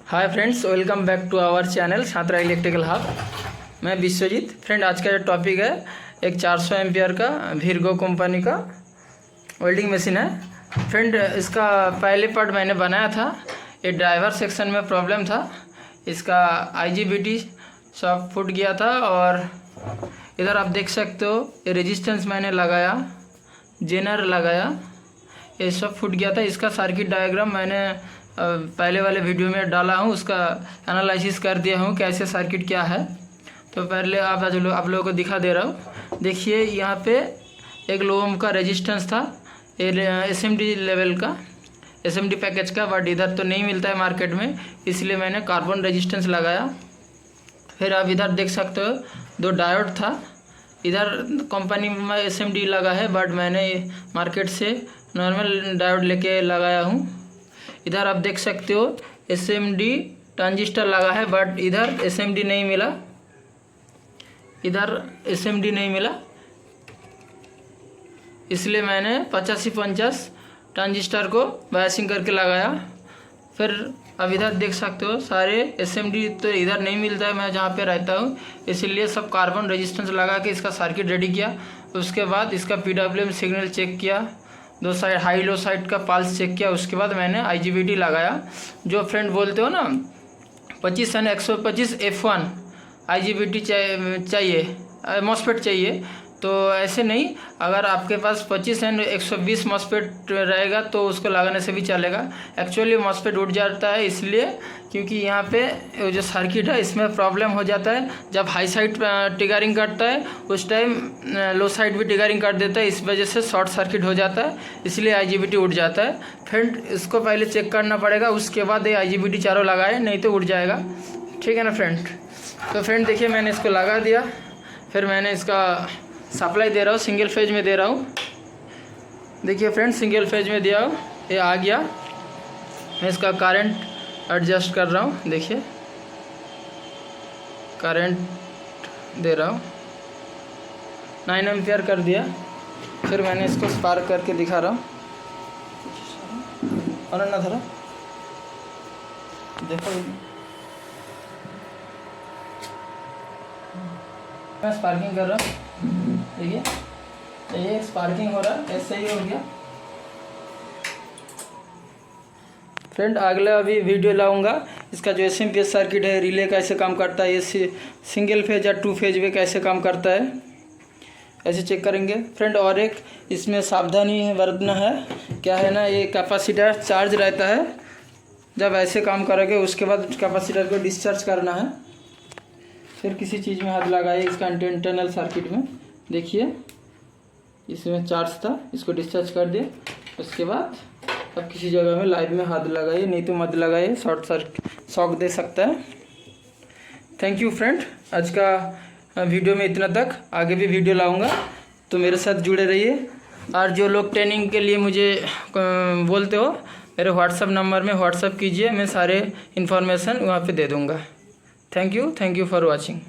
Hi friends, welcome back to our channel Chhatra electrical hub. मैं Vishwajeet. Friend, आज का जो टॉपिक है एक 400 एम्पियर का वीरगो कंपनी का वेल्डिंग मशीन है। फ्रेंड, इसका पहले पार्ट मैंने बनाया था। ये ड्राइवर सेक्शन में प्रॉब्लम था, इसका IGBT सब फूट गया था। और इधर आप देख सकते हो ये रेजिस्टेंस मैंने लगाया, जेनर लगाया, ये सब फूट गया था। इसका सर्किट डायग्राम मैंने पहले वाले वीडियो में डाला हूँ, उसका एनालिसिस कर दिया हूँ कैसे सर्किट क्या है। तो पहले आप लोगों को दिखा दे रहा हूँ। देखिए, यहाँ पे एक लो ओम का रेजिस्टेंस था, SMD लेवल का, SMD पैकेज का, बट इधर तो नहीं मिलता है मार्केट में, इसलिए मैंने कार्बन रेजिस्टेंस लगाया। फिर आप इधर देख सकते हो 2 डायोड था। इधर कंपनी में SMD लगा है, बट मैंने मार्केट से नॉर्मल डायोड लेके लगाया हूँ। इधर आप देख सकते हो SMD ट्रांजिस्टर लगा है, बट इधर SMD नहीं मिला, इधर SMD नहीं मिला, इसलिए मैंने 50-50 ट्रांजिस्टर को बायसिंग करके लगाया। फिर अब इधर देख सकते हो सारे SMD तो इधर नहीं मिलता है मैं जहाँ पे रहता हूँ, इसलिए सब कार्बन रेजिस्टेंस लगा के इसका सर्किट रेडी किया। उसके बाद इसका PWM सिग्नल चेक किया, 2 साइड हाई लो साइड का पल्स चेक किया। उसके बाद मैंने IGBT लगाया। जो फ्रेंड बोलते हो ना 25 और 125 F1 IGBT चाहिए, मॉसफेट चाहिए, तो ऐसे नहीं, अगर आपके पास 25 और 120 मॉसफेट रहेगा तो उसको लगाने से भी चलेगा। एक्चुअली मॉसफेट उठ जाता है इसलिए क्योंकि यहाँ पे जो सर्किट है इसमें प्रॉब्लम हो जाता है। जब हाई साइड ट्रिगरिंग करता है उस टाइम लो साइड भी ट्रिगरिंग कर देता है, इस वजह से शॉर्ट सर्किट हो जाता है, इसलिए IGBT उठ जाता है। फ्रेंड, इसको पहले चेक करना पड़ेगा, उसके बाद ये IGBT चारों लगाए, नहीं तो उठ जाएगा। ठीक है ना फ्रेंड? तो फ्रेंड देखिए, मैंने इसको लगा दिया। फिर मैंने इसका सप्लाई दे रहा हूँ, सिंगल फेज में दे रहा हूँ। देखिए फ्रेंड, सिंगल फेज में दिया हूँ, ये आ गया। मैं इसका करंट एडजस्ट कर रहा हूँ। देखिए, करंट दे रहा हूँ, 9 एम्पियर कर दिया। फिर मैंने इसको स्पार्क करके दिखा रहा हूँ। और ना थोड़ा देखो, मैं स्पार्किंग कर रहा हूँ। देखिए, ये स्पार्किंग हो रहा है, ऐसे ही हो गया। फ्रेंड, अगला अभी वीडियो लाऊंगा इसका जो SMPS सर्किट है, रिले कैसे काम करता है, ये सिंगल फेज या 2 फेज में कैसे काम करता है, ऐसे चेक करेंगे। फ्रेंड, और एक इसमें सावधानी बरतना है, क्या है ना, ये कैपेसिटर चार्ज रहता है। जब ऐसे काम करोगे उसके बाद कैपेसिटर को डिस्चार्ज करना है। फिर किसी चीज़ में हाथ लगाइए, इसका इंटरनल सर्किट में देखिए, इसमें चार्ज था, इसको डिस्चार्ज कर दिए। उसके बाद अब किसी जगह में लाइव में हाथ लगाइए, नहीं तो मत लगाइए, शॉक दे सकता है। थैंक यू फ्रेंड, आज का वीडियो में इतना तक। आगे भी वीडियो लाऊंगा, तो मेरे साथ जुड़े रहिए। और जो लोग ट्रेनिंग के लिए मुझे बोलते हो, मेरे व्हाट्सअप नंबर में व्हाट्सअप कीजिए, मैं सारे इन्फॉर्मेशन वहाँ पे दे दूँगा। Thank you for watching.